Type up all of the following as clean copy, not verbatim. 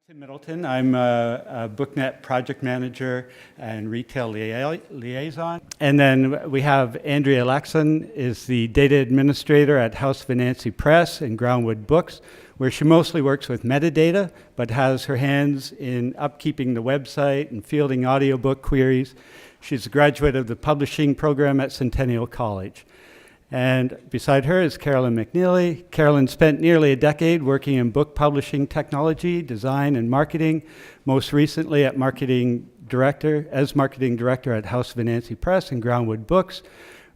Tim Middleton. I'm a BookNet project manager and retail liaison. And then we have Andrea Laxon is the data administrator at House of Anansi Press and Groundwood Books, where she mostly works with metadata, but has her hands in upkeeping the website and fielding audiobook queries. She's a graduate of the publishing program at Centennial College. And beside her is Carolyn McNeely. Carolyn spent nearly a decade working in book publishing technology, design, and marketing, most recently as marketing director at House of Anansi Press and Groundwood Books.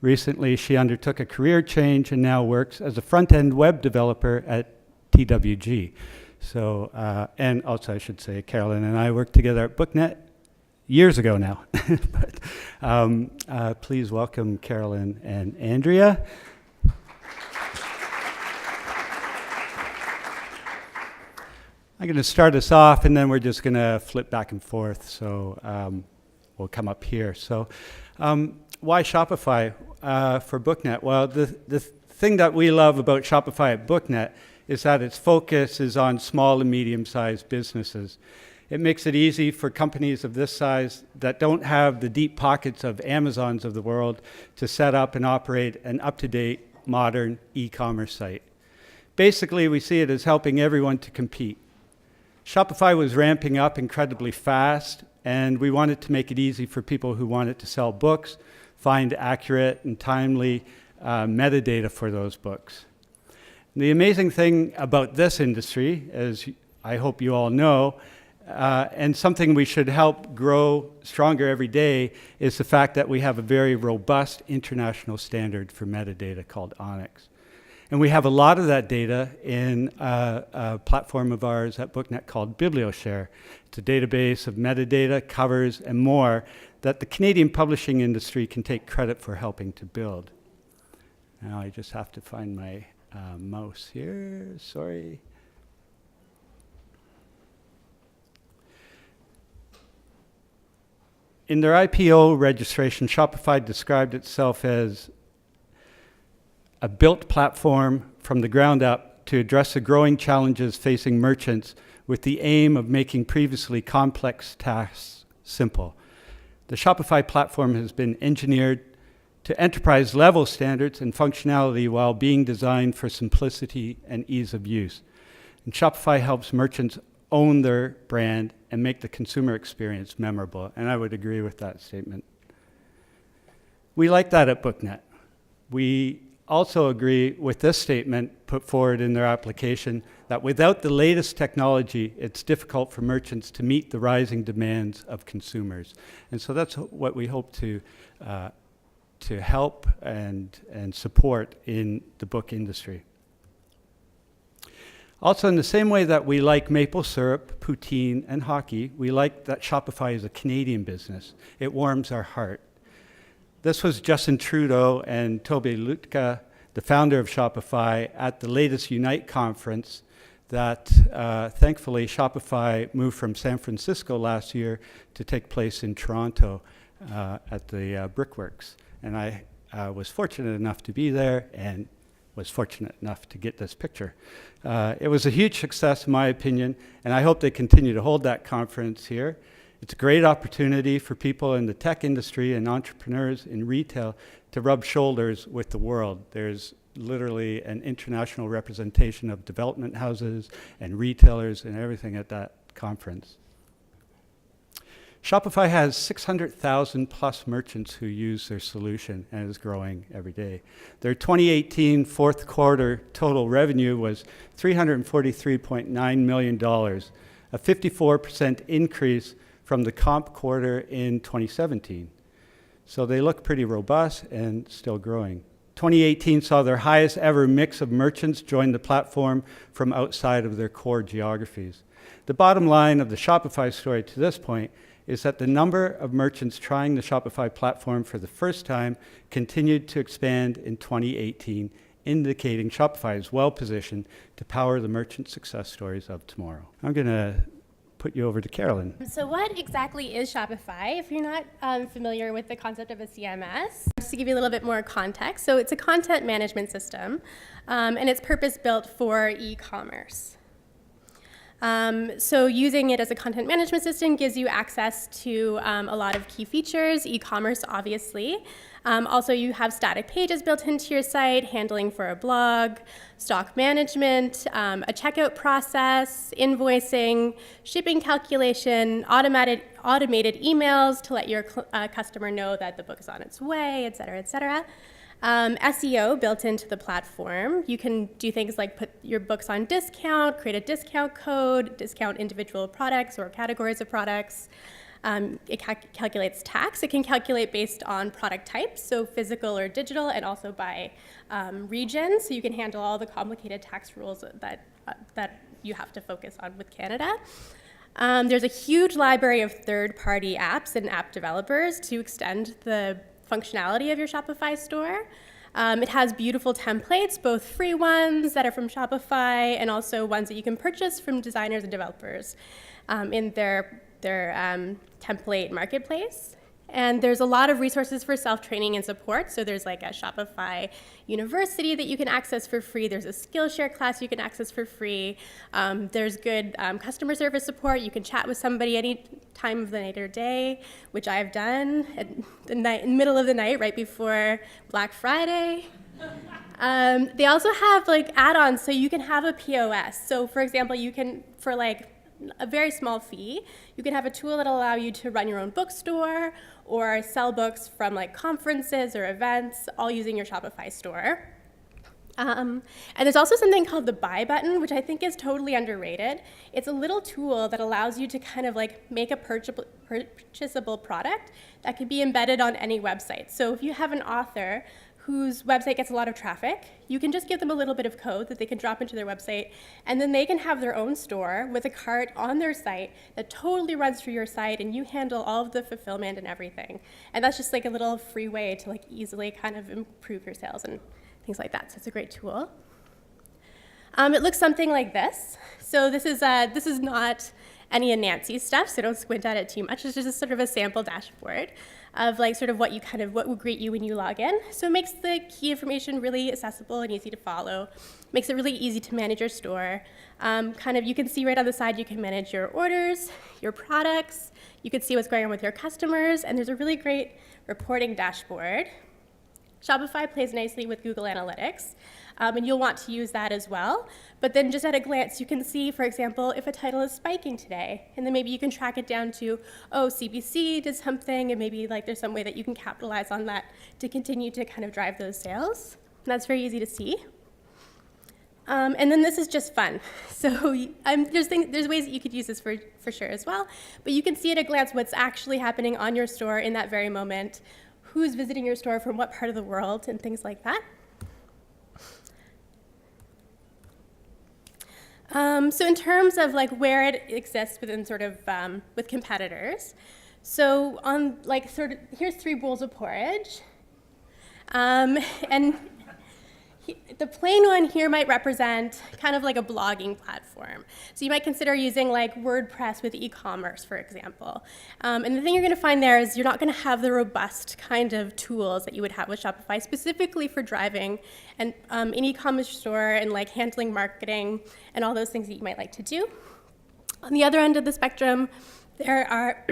Recently, she undertook a career change and now works as a front-end web developer at TWG. So, and also I should say, Carolyn and I worked together at BookNet years ago now. But please welcome Carolyn and Andrea. I'm going to start us off, and then we're just going to flip back and forth. So we'll come up here. So why Shopify for BookNet? Well, the thing that we love about Shopify at BookNet is that its focus is on small and medium-sized businesses. It makes it easy for companies of this size that don't have the deep pockets of Amazons of the world to set up and operate an up-to-date, modern e-commerce site. Basically, we see it as helping everyone to compete. Shopify was ramping up incredibly fast, and we wanted to make it easy for people who wanted to sell books, find accurate and timely metadata for those books. And the amazing thing about this industry, as I hope you all know, and something we should help grow stronger every day, is the fact that we have a very robust international standard for metadata called Onyx. And we have a lot of that data in a platform of ours at BookNet called BiblioShare. It's a database of metadata, covers, and more that the Canadian publishing industry can take credit for helping to build. Now I just have to find my mouse here, sorry. In their IPO registration, Shopify described itself as a built platform from the ground up to address the growing challenges facing merchants with the aim of making previously complex tasks simple. The Shopify platform has been engineered to enterprise-level standards and functionality while being designed for simplicity and ease of use. And Shopify helps merchants own their brand and make the consumer experience memorable. And I would agree with that statement. We like that at BookNet. We also agree with this statement put forward in their application that without the latest technology, it's difficult for merchants to meet the rising demands of consumers. And so that's what we hope to help and support in the book industry. Also, in the same way that we like maple syrup, poutine, and hockey, we like that Shopify is a Canadian business. It warms our heart. This was Justin Trudeau and Toby Lutka, the founder of Shopify, at the latest Unite conference that thankfully Shopify moved from San Francisco last year to take place in Toronto at the Brickworks. And I was fortunate enough to be there and was fortunate enough to get this picture. It was a huge success, in my opinion, and I hope they continue to hold that conference here. It's a great opportunity for people in the tech industry and entrepreneurs in retail to rub shoulders with the world. There's literally an international representation of development houses and retailers and everything at that conference. Shopify has 600,000 plus merchants who use their solution and is growing every day. Their 2018 fourth quarter total revenue was $343.9 million, a 54% increase from the comp quarter in 2017. So they look pretty robust and still growing. 2018 saw their highest ever mix of merchants join the platform from outside of their core geographies. The bottom line of the Shopify story to this point is that the number of merchants trying the Shopify platform for the first time continued to expand in 2018, indicating Shopify is well positioned to power the merchant success stories of tomorrow. I'm going to put you over to Carolyn. So what exactly is Shopify? If you're not familiar with the concept of a CMS, just to give you a little bit more context, so it's a content management system, and it's purpose-built for e-commerce. So using it as a content management system gives you access to a lot of key features, e-commerce obviously. Also you have static pages built into your site, handling for a blog, stock management, a checkout process, invoicing, shipping calculation, automated emails to let your customer know that the book is on its way, et cetera, et cetera. SEO built into the platform. You can do things like put your books on discount, create a discount code, discount individual products or categories of products. It calculates tax. It can calculate based on product types, so physical or digital, and also by region, so you can handle all the complicated tax rules that you have to focus on with Canada. There's a huge library of third-party apps and app developers to extend the functionality of your Shopify store. It has beautiful templates, both free ones that are from Shopify and also ones that you can purchase from designers and developers in their template marketplace. And there's a lot of resources for self-training and support. So there's like a Shopify University that you can access for free. There's a Skillshare class you can access for free. There's good customer service support. You can chat with somebody any time of the night or day, which I've done at the night, in the middle of the night, right before Black Friday. They also have like add-ons, so you can have a POS. So for example, you can, for like a very small fee, you can have a tool that'll allow you to run your own bookstore or sell books from like conferences or events, all using your Shopify store. And there's also something called the buy button, which I think is totally underrated. It's a little tool that allows you to kind of like make a purchasable product that can be embedded on any website. So if you have an author whose website gets a lot of traffic, you can just give them a little bit of code that they can drop into their website, and then they can have their own store with a cart on their site that totally runs through your site, and you handle all of the fulfillment and everything. And that's just like a little free way to like easily kind of improve your sales and things like that. So it's a great tool. It looks something like this. So this is not any Anansi stuff, so don't squint at it too much. It's just sort of a sample dashboard of like sort of what will greet you when you log in. So it makes the key information really accessible and easy to follow. Makes it really easy to manage your store. You can see right on the side, you can manage your orders, your products. You can see what's going on with your customers, and there's a really great reporting dashboard. Shopify plays nicely with Google Analytics, and you'll want to use that as well. But then just at a glance, you can see, for example, if a title is spiking today, and then maybe you can track it down to, oh, CBC did something, and maybe like there's some way that you can capitalize on that to continue to kind of drive those sales. And that's very easy to see. And then this is just fun. So there's ways that you could use this for sure as well, but you can see at a glance what's actually happening on your store in that very moment, who's visiting your store from what part of the world, and things like that. So in terms of like where it exists within sort of with competitors, so on like sort of here's 3 bowls of porridge, and the plain one here might represent kind of like a blogging platform. So you might consider using like WordPress with e-commerce, for example. And the thing you're going to find there is you're not going to have the robust kind of tools that you would have with Shopify, specifically for driving an e-commerce store and like handling marketing and all those things that you might like to do. On the other end of the spectrum, there are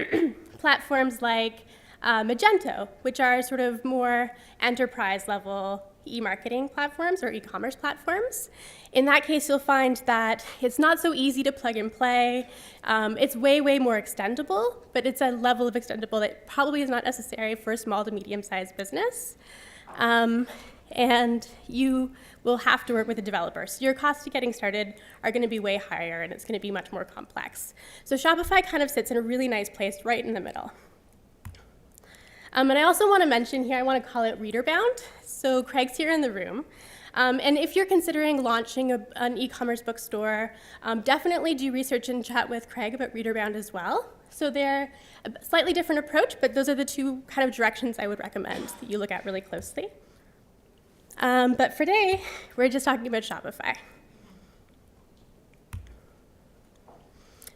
platforms like Magento, which are sort of more enterprise level e-marketing platforms or e-commerce platforms. In that case, you'll find that it's not so easy to plug and play. It's way, way more extendable, but it's a level of extendable that probably is not necessary for a small to medium-sized business. And you will have to work with a developer. So your costs of getting started are going to be way higher, and it's going to be much more complex. So Shopify kind of sits in a really nice place right in the middle. And I also want to mention here, I want to call it reader bound. So Craig's here in the room. And if you're considering launching an e-commerce bookstore, definitely do research and chat with Craig about reader bound as well. So they're a slightly different approach, but those are the 2 kind of directions I would recommend that you look at really closely. But for today, we're just talking about Shopify.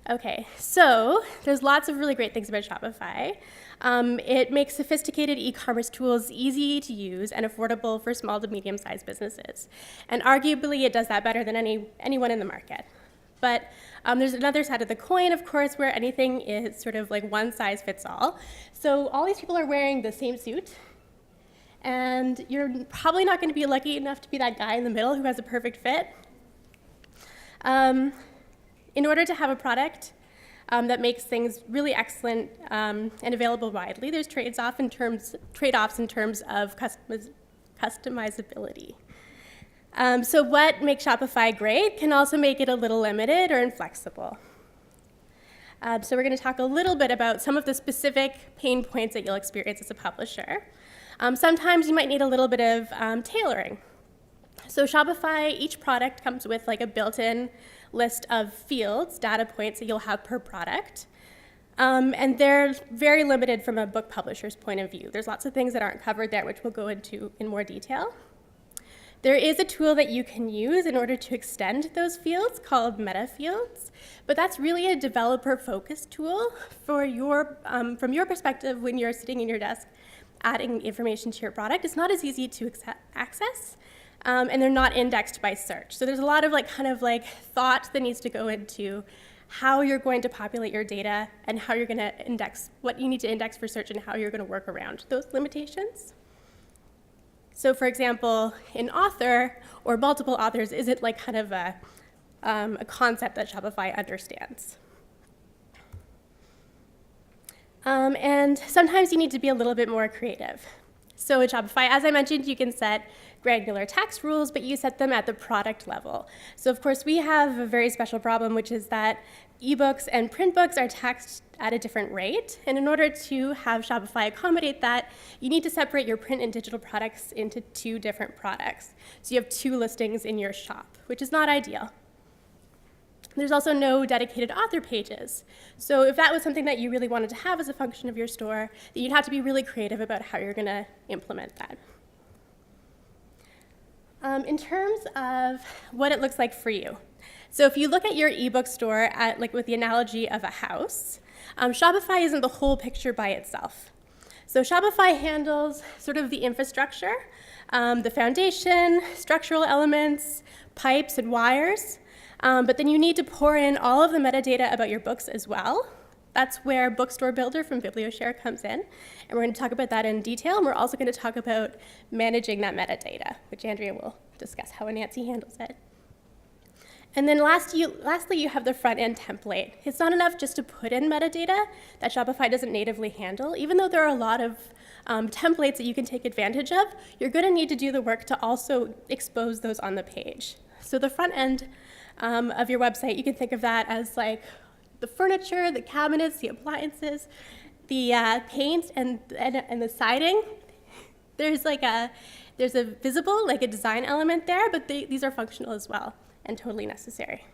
Okay, so there's lots of really great things about Shopify. It makes sophisticated e-commerce tools easy to use and affordable for small to medium-sized businesses. And arguably, it does that better than anyone in the market. But there's another side of the coin, of course, where anything is sort of like one size fits all. So all these people are wearing the same suit, and you're probably not going to be lucky enough to be that guy in the middle who has a perfect fit. In order to have a product that makes things really excellent and available widely, there's trade-offs in terms of customizability. So what makes Shopify great can also make it a little limited or inflexible. So we're going to talk a little bit about some of the specific pain points that you'll experience as a publisher. Sometimes you might need a little bit of tailoring. So Shopify, each product comes with like a built-in list of fields, data points that you'll have per product. And they're very limited from a book publisher's point of view. There's lots of things that aren't covered there, which we'll go into in more detail. There is a tool that you can use in order to extend those fields called meta fields, but that's really a developer-focused tool for from your perspective when you're sitting in your desk adding information to your product. It's not as easy to access, and they're not indexed by search. So there's a lot of thought that needs to go into how you're going to populate your data and how you're going to index, what you need to index for search and how you're going to work around those limitations. So for example, an author or multiple authors isn't like kind of a concept that Shopify understands. And sometimes you need to be a little bit more creative. So in Shopify, as I mentioned, you can set granular tax rules, but you set them at the product level. So of course, we have a very special problem, which is that ebooks and print books are taxed at a different rate. And in order to have Shopify accommodate that, you need to separate your print and digital products into two different products. So you have two listings in your shop, which is not ideal. There's also no dedicated author pages. So if that was something that you really wanted to have as a function of your store, then you'd have to be really creative about how you're going to implement that. In terms of what it looks like for you. So if you look at your ebook store with the analogy of a house, Shopify isn't the whole picture by itself. So Shopify handles sort of the infrastructure, the foundation, structural elements, pipes and wires, but then you need to pour in all of the metadata about your books as well. That's where Bookstore Builder from BiblioShare comes in, and we're going to talk about that in detail, and we're also going to talk about managing that metadata, which Andrea will discuss how Anansi handles it. And then lastly, you have the front-end template. It's not enough just to put in metadata that Shopify doesn't natively handle. Even though there are a lot of templates that you can take advantage of, you're going to need to do the work to also expose those on the page. So the front end of your website, you can think of that as like the furniture, the cabinets, the appliances, the paint, and the siding. There's a visible, like a design element there, but these are functional as well and totally necessary.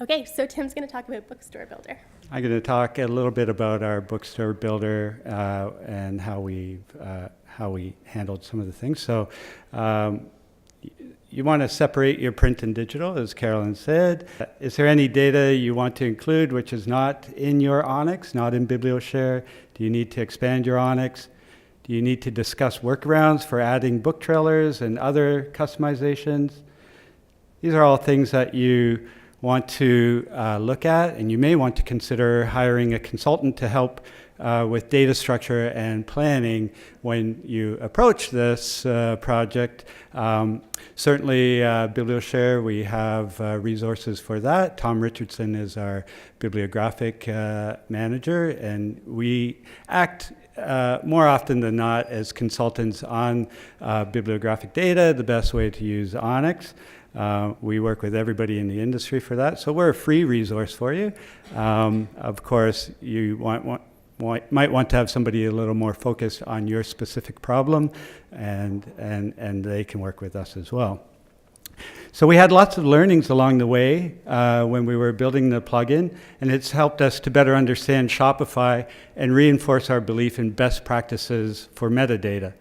Okay, so Tim's going to talk about Bookstore Builder. I'm going to talk a little bit about our Bookstore Builder and how we handled some of the things. So you want to separate your print and digital, as Carolyn said. Is there any data you want to include which is not in your Onyx, not in BiblioShare? Do you need to expand your Onyx? Do you need to discuss workarounds for adding book trailers and other customizations? These are all things that you want to look at, and you may want to consider hiring a consultant to help with data structure and planning when you approach this project. Certainly, BiblioShare, we have resources for that. Tom Richardson is our bibliographic manager, and we act more often than not as consultants on bibliographic data, the best way to use Onyx. We work with everybody in the industry for that, so we're a free resource for you. Of course, you might want to have somebody a little more focused on your specific problem, and they can work with us as well. So we had lots of learnings along the way when we were building the plugin, and it's helped us to better understand Shopify and reinforce our belief in best practices for metadata.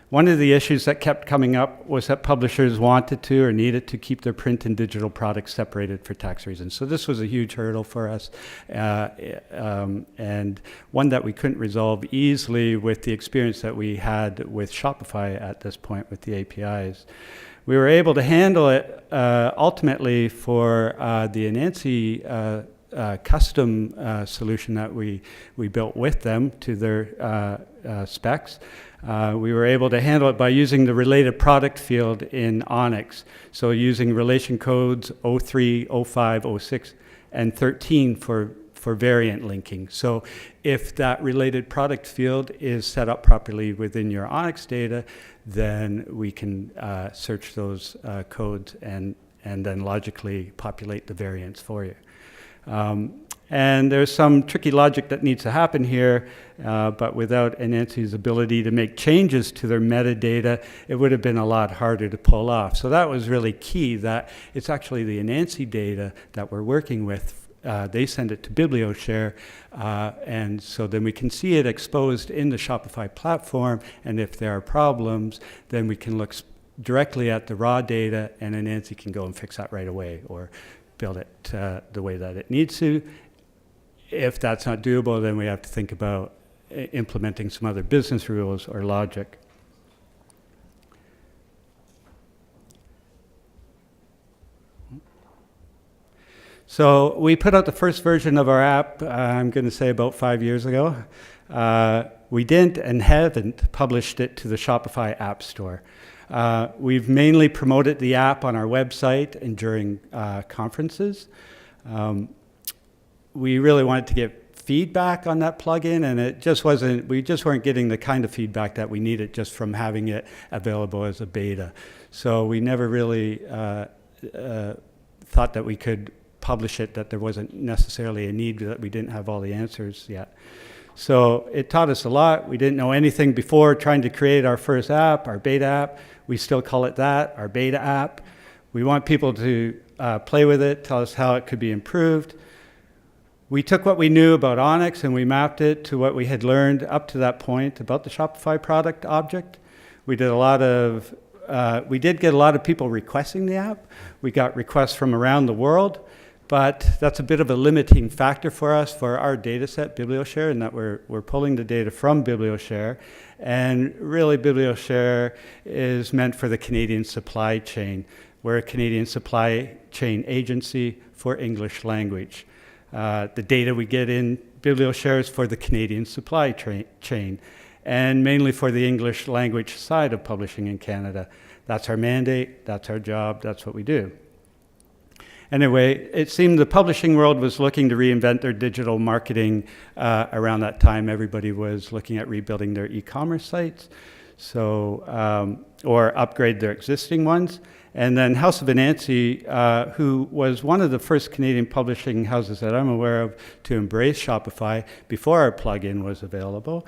One of the issues that kept coming up was that publishers wanted to or needed to keep their print and digital products separated for tax reasons. So this was a huge hurdle for us, and one that we couldn't resolve easily with the experience that we had with Shopify at this point with the APIs. We were able to handle it ultimately for the Anansi custom solution that we built with them to their specs. We were able to handle it by using the related product field in Onyx. So using relation codes 03, 05, 06, and 13 for variant linking. So if that related product field is set up properly within your Onyx data, then we can search those codes and then logically populate the variants for you. And there's some tricky logic that needs to happen here, but without Anansi's ability to make changes to their metadata, it would have been a lot harder to pull off. So that was really key, that it's actually the Anansi data that we're working with. They send it to BiblioShare, and so then we can see it exposed in the Shopify platform, and if there are problems, then we can look directly at the raw data, and Anansi can go and fix that right away, or build it the way that it needs to. If that's not doable, then we have to think about implementing some other business rules or logic. So we put out the first version of our app, I'm going to say about 5 years ago. We didn't and haven't published it to the Shopify App Store. We've mainly promoted the app on our website and during conferences. We really wanted to get feedback on that plugin, and it just wasn't, we just weren't getting the kind of feedback that we needed just from having it available as a beta. So we never really thought that we could publish it, that there wasn't necessarily a need, that we didn't have all the answers yet. So it taught us a lot. We didn't know anything before trying to create our first app, our beta app. We still call it that, our beta app. We want people to play with it, tell us how it could be improved. We took what we knew about Onyx and we mapped it to what we had learned up to that point about the Shopify product object. We did we did get a lot of people requesting the app. We got requests from around the world, but that's a bit of a limiting factor for us for our data set, BiblioShare, in that we're pulling the data from BiblioShare. And really, BiblioShare is meant for the Canadian supply chain. We're a Canadian supply chain agency for English language. The data we get in BiblioShare is for the Canadian supply chain, and mainly for the English language side of publishing in Canada. That's our mandate, that's our job, that's what we do. Anyway, it seemed the publishing world was looking to reinvent their digital marketing around that time. Everybody was looking at rebuilding their e-commerce sites, so or upgrade their existing ones. And then House of Anansi, who was one of the first Canadian publishing houses that I'm aware of to embrace Shopify before our plugin was available,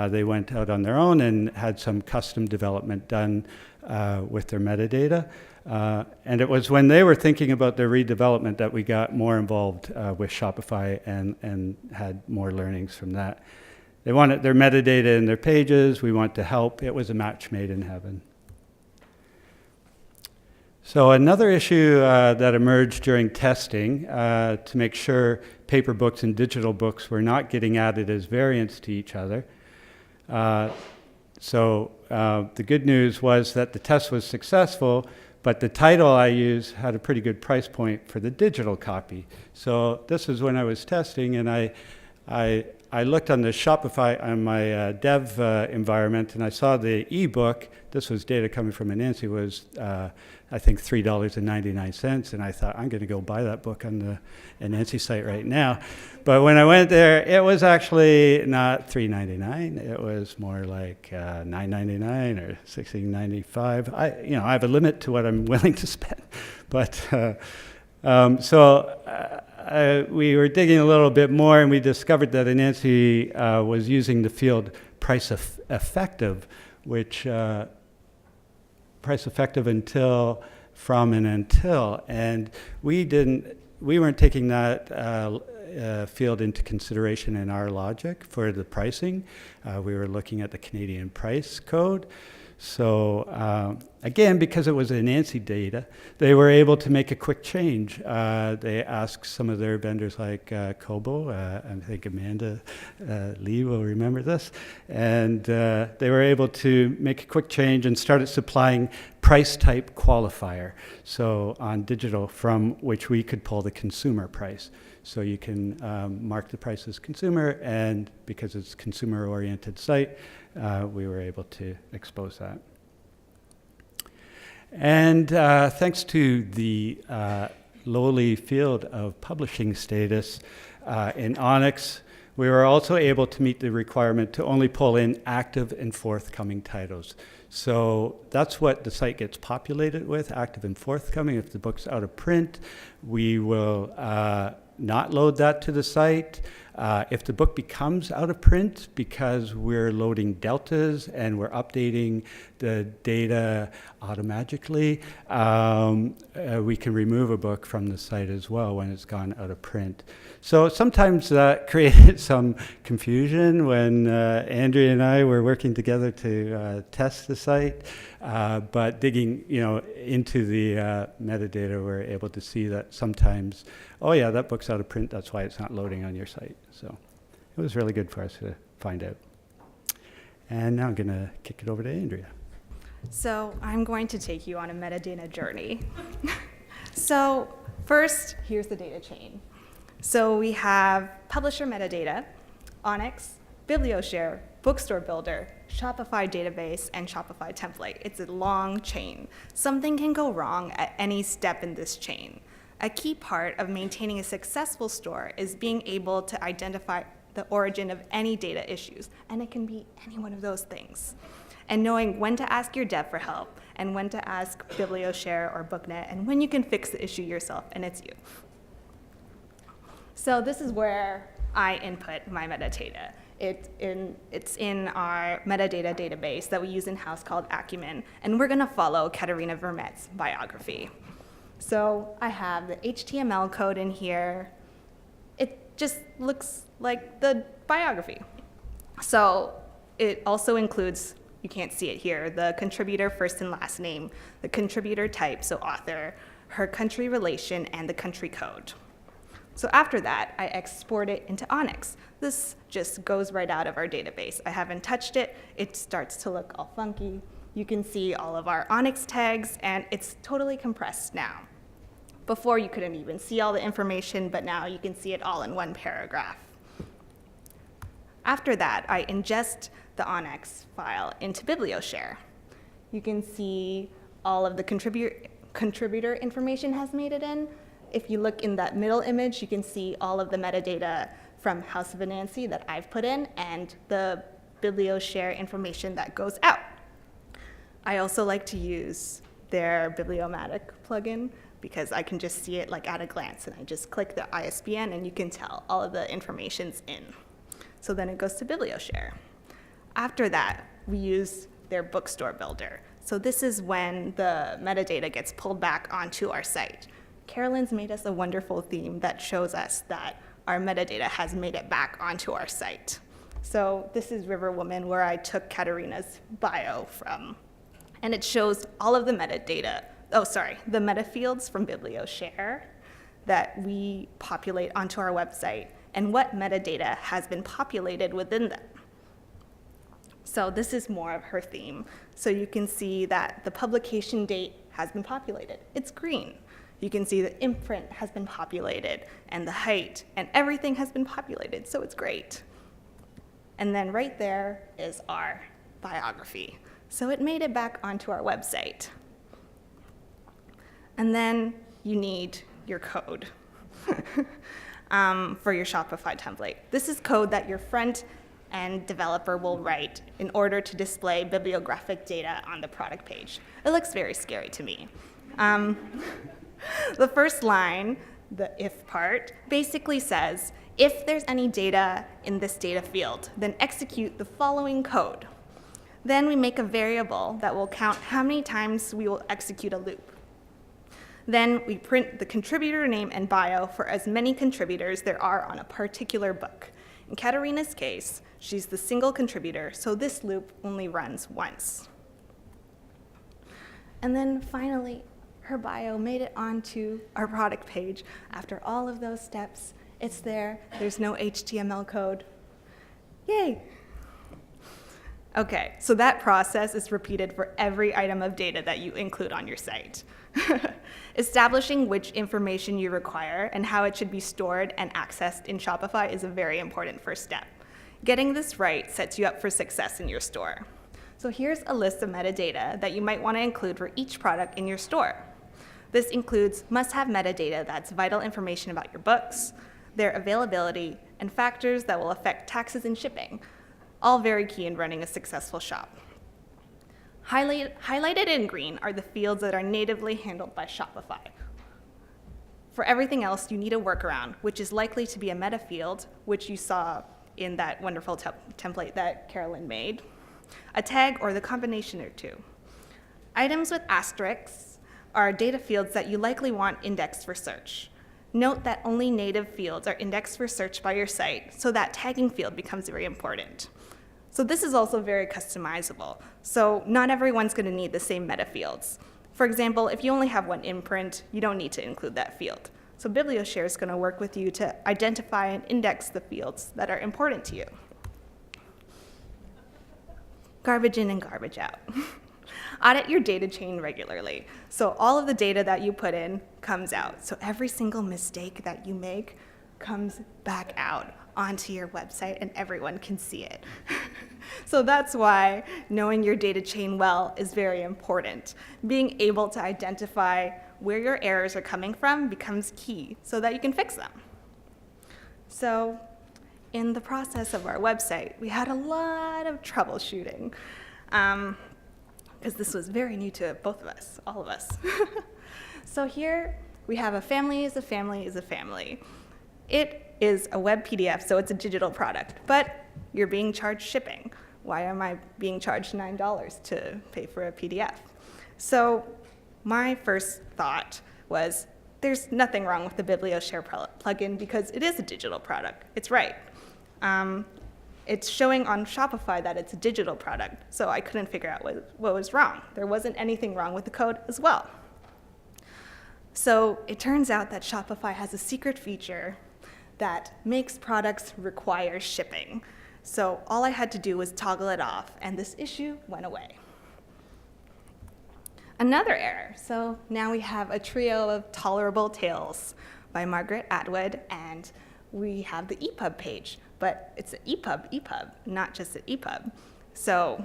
they went out on their own and had some custom development done with their metadata. And it was when they were thinking about their redevelopment that we got more involved with Shopify and had more learnings from that. They wanted their metadata in their pages. We want to help. It was a match made in heaven. So another issue that emerged during testing to make sure paper books and digital books were not getting added as variants to each other. So the good news was that the test was successful, but the title I used had a pretty good price point for the digital copy. So this was when I was testing, and I looked on the Shopify on my dev environment, and I saw the ebook. This was data coming from Anansi, was I think $3.99, and I thought, I'm going to go buy that book on the Anansi site right now. But when I went there, it was actually not $3.99. It was more like $9.99 or $16.95. I have a limit to what I'm willing to spend, but we were digging a little bit more, and we discovered that Anansi was using the field price effective, which price effective until, from, and until, and we weren't taking that field into consideration in our logic for the pricing. We were looking at the Canadian price code. So again, because it was Anansi data, they were able to make a quick change. They asked some of their vendors like Kobo, I think Amanda Lee will remember this, and they were able to make a quick change and started supplying price type qualifier. So on digital, from which we could pull the consumer price. So you can mark the price as consumer, and because it's a consumer-oriented site, we were able to expose that. And thanks to the lowly field of publishing status in Onyx, we were also able to meet the requirement to only pull in active and forthcoming titles. So that's what the site gets populated with, active and forthcoming. If the book's out of print, we will not load that to the site. If the book becomes out of print because we're loading deltas and we're updating the data automatically, we can remove a book from the site as well when it's gone out of print. So sometimes that created some confusion when Andrea and I were working together to test the site, but digging into the metadata, we're able to see that sometimes, oh yeah, that book's out of print, that's why it's not loading on your site. So it was really good for us to find out. And now I'm going to kick it over to Andrea. So I'm going to take you on a metadata journey. So first, here's the data chain. So we have publisher metadata, Onyx, BiblioShare, Bookstore Builder, Shopify database, and Shopify template. It's a long chain. Something can go wrong at any step in this chain. A key part of maintaining a successful store is being able to identify the origin of any data issues, and it can be any one of those things. And knowing when to ask your dev for help, and when to ask BiblioShare or BookNet, and when you can fix the issue yourself, and it's you. So this is where I input my metadata. It's in our metadata database that we use in-house called Acumen, and we're gonna follow Katerina Vermet's biography. So I have the HTML code in here. It just looks like the biography. So it also includes, you can't see it here, the contributor first and last name, the contributor type, so author, her country relation, and the country code. So after that, I export it into Onyx. This just goes right out of our database. I haven't touched it. It starts to look all funky. You can see all of our Onyx tags, and it's totally compressed now. Before, you couldn't even see all the information, but now you can see it all in one paragraph. After that, I ingest the Onyx file into BiblioShare. You can see all of the contributor information has made it in. If you look in that middle image, you can see all of the metadata from House of Anansi that I've put in and the BiblioShare information that goes out. I also like to use their Bibliomatic plugin because I can just see it like at a glance, and I just click the ISBN and you can tell all of the information's in. So then it goes to BiblioShare. After that, we use their Bookstore Builder. So this is when the metadata gets pulled back onto our site. Carolyn's made us a wonderful theme that shows us that our metadata has made it back onto our site. So this is River Woman, where I took Katerina's bio from, and it shows all of the metadata, the meta fields from BiblioShare that we populate onto our website and what metadata has been populated within them. So this is more of her theme. So you can see that the publication date has been populated. It's green. You can see the imprint has been populated and the height and everything has been populated, so it's great. And then right there is our biography. So it made it back onto our website. And then you need your code for your Shopify template. This is code that your front-end developer will write in order to display bibliographic data on the product page. It looks very scary to me. The first line, the if part, basically says, if there's any data in this data field, then execute the following code. Then we make a variable that will count how many times we will execute a loop. Then we print the contributor name and bio for as many contributors there are on a particular book. In Katerina's case, she's the single contributor, so this loop only runs once. And then finally, her bio made it onto our product page. After all of those steps, it's there. There's no HTML code. Yay! Okay, so that process is repeated for every item of data that you include on your site. Establishing which information you require and how it should be stored and accessed in Shopify is a very important first step. Getting this right sets you up for success in your store. So here's a list of metadata that you might want to include for each product in your store. This includes must-have metadata that's vital information about your books, their availability, and factors that will affect taxes and shipping, all very key in running a successful shop. Highlighted in green are the fields that are natively handled by Shopify. For everything else, you need a workaround, which is likely to be a meta field, which you saw in that wonderful template that Carolyn made, a tag, or the combination of two. Items with asterisks are data fields that you likely want indexed for search. Note that only native fields are indexed for search by your site, so that tagging field becomes very important. So this is also very customizable. So not everyone's going to need the same meta fields. For example, if you only have one imprint, you don't need to include that field. So BiblioShare is going to work with you to identify and index the fields that are important to you. Garbage in and garbage out. Audit your data chain regularly. So all of the data that you put in comes out. So every single mistake that you make comes back out onto your website and everyone can see it. So that's why knowing your data chain well is very important. Being able to identify where your errors are coming from becomes key so that you can fix them. So in the process of our website, we had a lot of troubleshooting because this was very new to both of us, all of us. So here we have a family is a family is a family. It is a web PDF, so it's a digital product, but you're being charged shipping. Why am I being charged $9 to pay for a PDF? So my first thought was, there's nothing wrong with the BiblioShare plugin because it is a digital product. It's right. It's showing on Shopify that it's a digital product, so I couldn't figure out what was wrong. There wasn't anything wrong with the code as well. So it turns out that Shopify has a secret feature that makes products require shipping. So all I had to do was toggle it off, and this issue went away. Another error. So now we have a trio of Tolerable Tales by Margaret Atwood, and we have the EPUB page, but it's an EPUB, not just an EPUB. So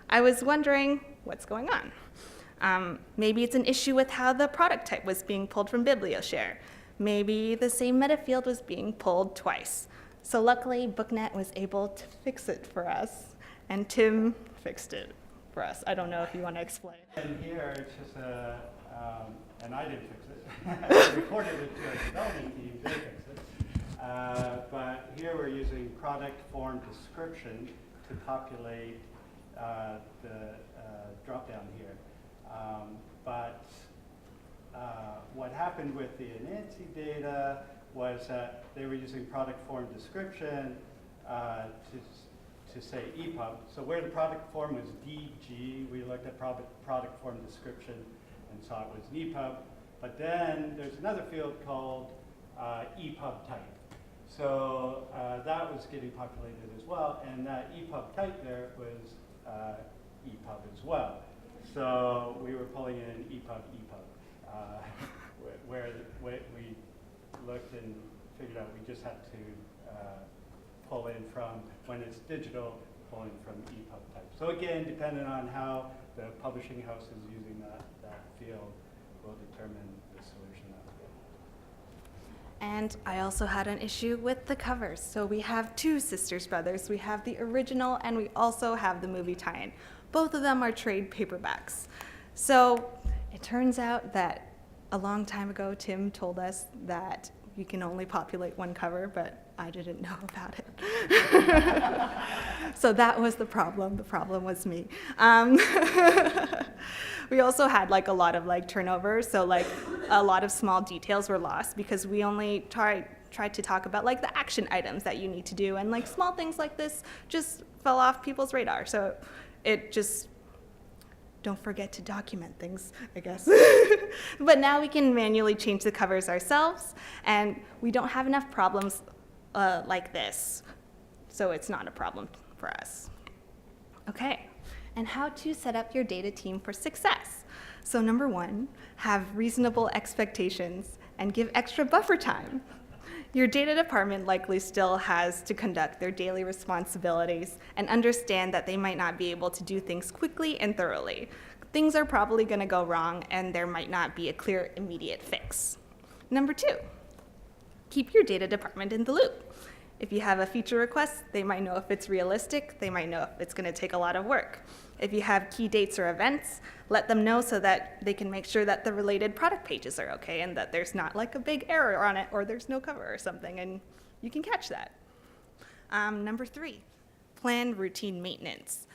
I was wondering what's going on. Maybe it's an issue with how the product type was being pulled from BiblioShare. Maybe the same meta field was being pulled twice. So luckily, BookNet was able to fix it for us, and Tim fixed it for us. I don't know if you want to explain. And here, it's just and I didn't fix it. I reported it to our development team, they fixed it. But here we're using product form description to populate the drop-down here. What happened with the Anansi data was that they were using product form description to say EPUB. So where the product form was DG, we looked at product form description and saw it was an EPUB. But then there's another field called EPUB type. So that was getting populated as well, and that EPUB type there was EPUB as well. So we were pulling in EPUB. Where we looked and figured out we just had to pull in from, when it's digital, pull in from EPUB type. So again, depending on how the publishing house is using that field, will determine the solution that we get. And I also had an issue with the covers. So we have two Sisters Brothers. We have the original, and we also have the movie tie-in. Both of them are trade paperbacks. So it turns out that a long time ago, Tim told us that you can only populate one cover, but I didn't know about it. So that was the problem. The problem was me. We also had a lot of turnover, so a lot of small details were lost because we only tried to talk about the action items that you need to do, and small things like this just fell off people's radar. So it just, don't forget to document things, I guess. But now we can manually change the covers ourselves, and we don't have enough problems like this, so it's not a problem for us. Okay, and how to set up your data team for success. So number one, have reasonable expectations and give extra buffer time. Your data department likely still has to conduct their daily responsibilities and understand that they might not be able to do things quickly and thoroughly. Things are probably going to go wrong and there might not be a clear immediate fix. Number two, keep your data department in the loop. If you have a feature request, they might know if it's realistic, they might know if it's going to take a lot of work. If you have key dates or events, let them know so that they can make sure that the related product pages are okay and that there's not like a big error on it or there's no cover or something, and you can catch that. Number three, plan routine maintenance.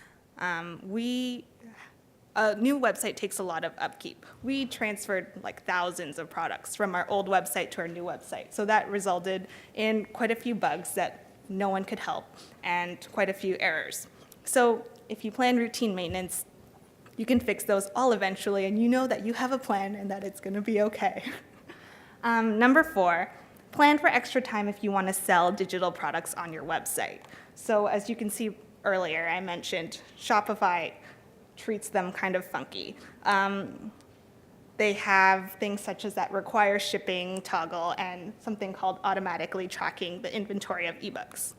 A new website takes a lot of upkeep. We transferred like thousands of products from our old website to our new website. So that resulted in quite a few bugs that no one could help and quite a few errors. So if you plan routine maintenance, you can fix those all eventually and you know that you have a plan and that it's gonna be okay. Number four, plan for extra time if you wanna sell digital products on your website. So as you can see earlier, I mentioned Shopify treats them kind of funky. They have things such as that require shipping toggle and something called automatically tracking the inventory of ebooks.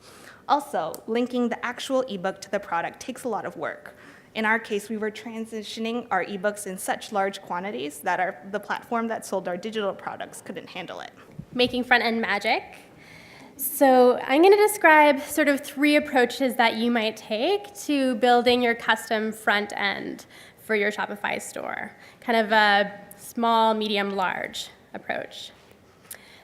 Also, linking the actual ebook to the product takes a lot of work. In our case, we were transitioning our ebooks in such large quantities that the platform that sold our digital products couldn't handle it. Making front-end magic. So I'm going to describe sort of 3 approaches that you might take to building your custom front end for your Shopify store. Kind of a small, medium, large approach.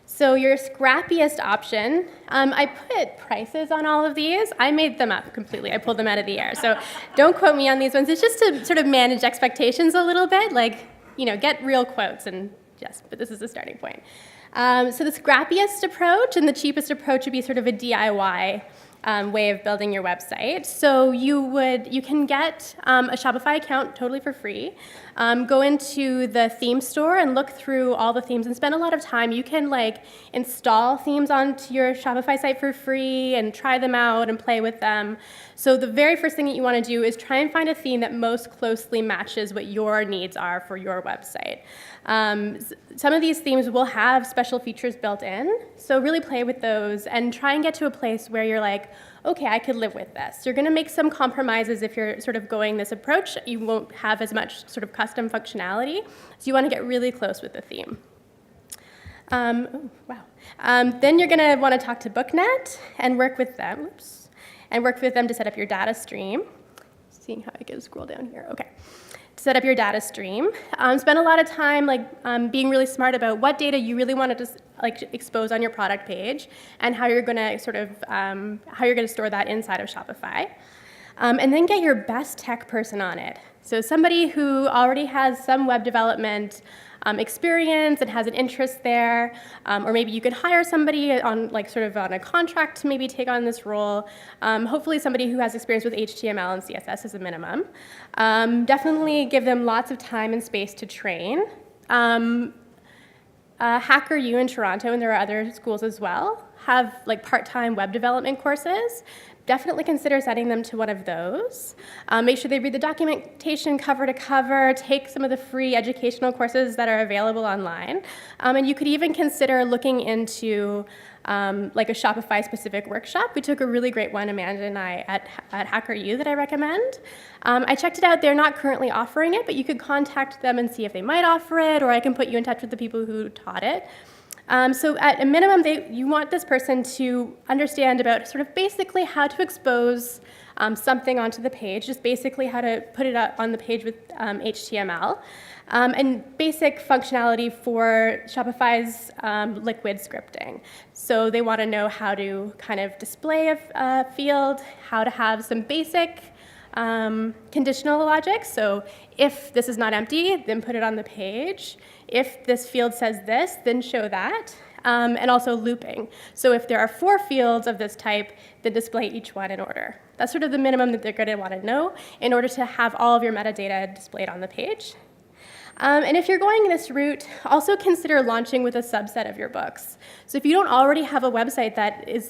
So your scrappiest option, I put prices on all of these. I made them up completely. I pulled them out of the air. So don't quote me on these ones. It's just to sort of manage expectations a little bit, like, get real quotes and yes, but this is the starting point. So the scrappiest approach and the cheapest approach would be sort of a DIY way of building your website. So you can get a Shopify account totally for free. Go into the theme store and look through all the themes and spend a lot of time. You can install themes onto your Shopify site for free and try them out and play with them. So the very first thing that you want to do is try and find a theme that most closely matches what your needs are for your website. Some of these themes will have special features built in, so really play with those and try and get to a place where you're like, okay, I could live with this. You're going to make some compromises if you're sort of going this approach. You won't have as much sort of custom functionality, so you want to get really close with the theme. Then you're going to want to talk to BookNet and work with them. To set up your data stream. Seeing how I can scroll down here. Okay. To set up your data stream. Spend a lot of time being really smart about what data you really want to expose on your product page and how you're going to store that inside of Shopify. And then get your best tech person on it. So somebody who already has some web development experience and has an interest there, or maybe you could hire somebody on on a contract to maybe take on this role. Hopefully somebody who has experience with HTML and CSS as a minimum. Definitely give them lots of time and space to train. HackerU in Toronto, and there are other schools as well, have part-time web development courses. Definitely consider sending them to one of those. Make sure they read the documentation cover to cover, take some of the free educational courses that are available online. And you could even consider looking into a Shopify-specific workshop. We took a really great one, Amanda and I, at HackerU that I recommend. I checked it out. They're not currently offering it, but you could contact them and see if they might offer it, or I can put you in touch with the people who taught it. So at a minimum, you want this person to understand about sort of basically how to expose something onto the page, just basically how to put it up on the page with HTML, and basic functionality for Shopify's liquid scripting. So they want to know how to kind of display a field, how to have some basic conditional logic. So if this is not empty, then put it on the page. If this field says this, then show that. And also looping. So if there are 4 fields of this type, then display each one in order. That's sort of the minimum that they're going to want to know in order to have all of your metadata displayed on the page. And if you're going this route, also consider launching with a subset of your books. So if you don't already have a website that is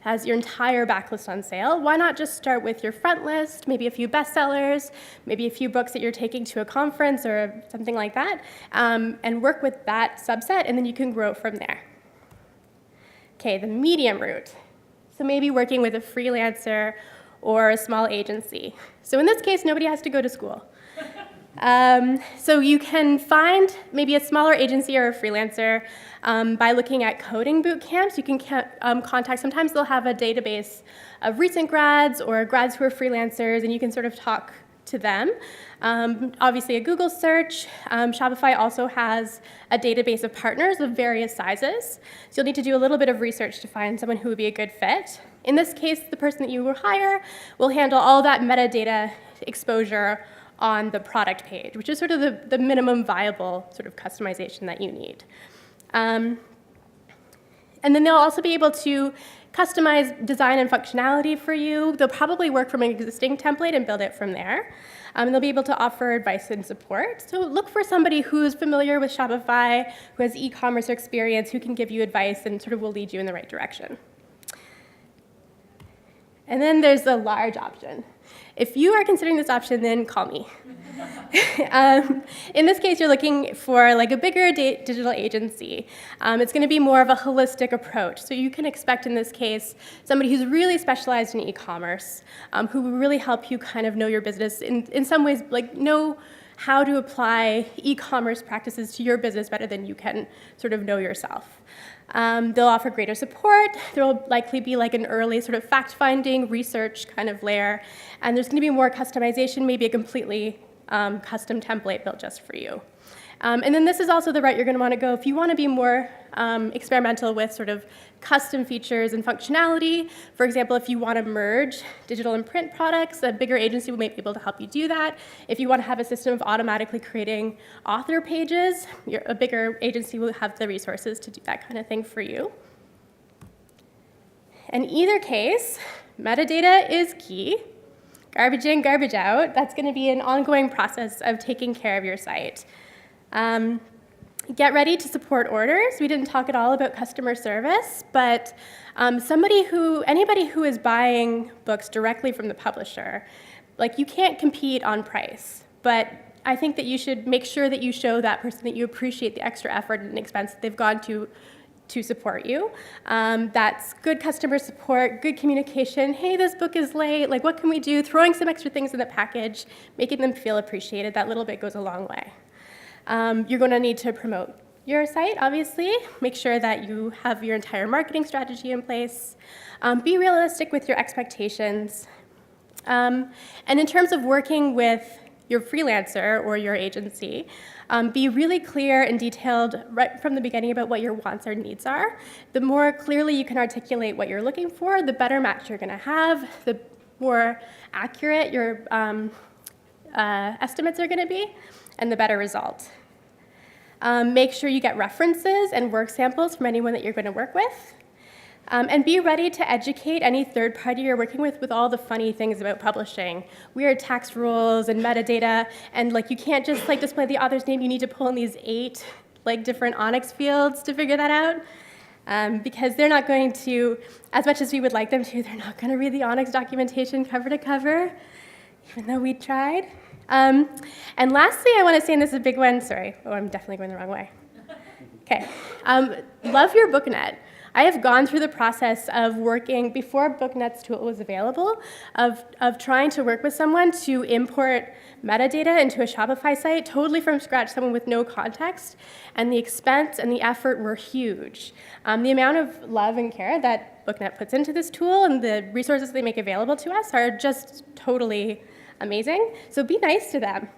has your entire backlist on sale, why not just start with your front list, maybe a few bestsellers, maybe a few books that you're taking to a conference or something like that, and work with that subset, and then you can grow from there. Okay, the medium route. So maybe working with a freelancer or a small agency. So in this case, nobody has to go to school. So you can find maybe a smaller agency or a freelancer by looking at coding boot camps. You can contact, sometimes they'll have a database of recent grads or grads who are freelancers, and you can sort of talk to them. Obviously a Google search. Shopify also has a database of partners of various sizes. So you'll need to do a little bit of research to find someone who would be a good fit. In this case, the person that you will hire will handle all that metadata exposure on the product page, which is sort of the minimum viable sort of customization that you need. And then they'll also be able to customize design and functionality for you. They'll probably work from an existing template and build it from there. They'll be able to offer advice and support. So look for somebody who's familiar with Shopify, who has e-commerce experience, who can give you advice and sort of will lead you in the right direction. And then there's the large option. If you are considering this option, then call me. In this case, you're looking for a bigger digital agency. It's going to be more of a holistic approach. So you can expect in this case somebody who's really specialized in e-commerce, who will really help you kind of know your business in some ways, know how to apply e-commerce practices to your business better than you can sort of know yourself. They'll offer greater support. There will likely be an early sort of fact-finding, research kind of layer, and there's going to be more customization, maybe a completely custom template built just for you. And then this is also the route you're going to want to go if you want to be more experimental with sort of custom features and functionality. For example, if you want to merge digital and print products, a bigger agency may be able to help you do that. If you want to have a system of automatically creating author pages, a bigger agency will have the resources to do that kind of thing for you. In either case, metadata is key. Garbage in, garbage out. That's going to be an ongoing process of taking care of your site. Get ready to support orders. We didn't talk at all about customer service, but anybody who is buying books directly from the publisher, you can't compete on price, but I think that you should make sure that you show that person that you appreciate the extra effort and expense that they've gone to support you. That's good customer support, good communication. Hey, this book is late. What can we do? Throwing some extra things in the package, making them feel appreciated. That little bit goes a long way. You're going to need to promote your site, obviously. Make sure that you have your entire marketing strategy in place. Be realistic with your expectations. And in terms of working with your freelancer or your agency, be really clear and detailed right from the beginning about what your wants or needs are. The more clearly you can articulate what you're looking for, the better match you're going to have, the more accurate your estimates are going to be, and the better result. Make sure you get references and work samples from anyone that you're going to work with. And be ready to educate any third party you're working with all the funny things about publishing. Weird tax rules and metadata, and you can't just display the author's name. You need to pull in these 8 different Onyx fields to figure that out. Because they're not going to, as much as we would like them to, they're not going to read the Onyx documentation cover to cover, even though we tried. And lastly, I want to say, and this is a big one, sorry, I'm definitely going the wrong way. Okay, love your BookNet. I have gone through the process of working, before BookNet's tool was available, of trying to work with someone to import metadata into a Shopify site, totally from scratch, someone with no context, and the expense and the effort were huge. The amount of love and care that BookNet puts into this tool and the resources they make available to us are just totally amazing, so be nice to them.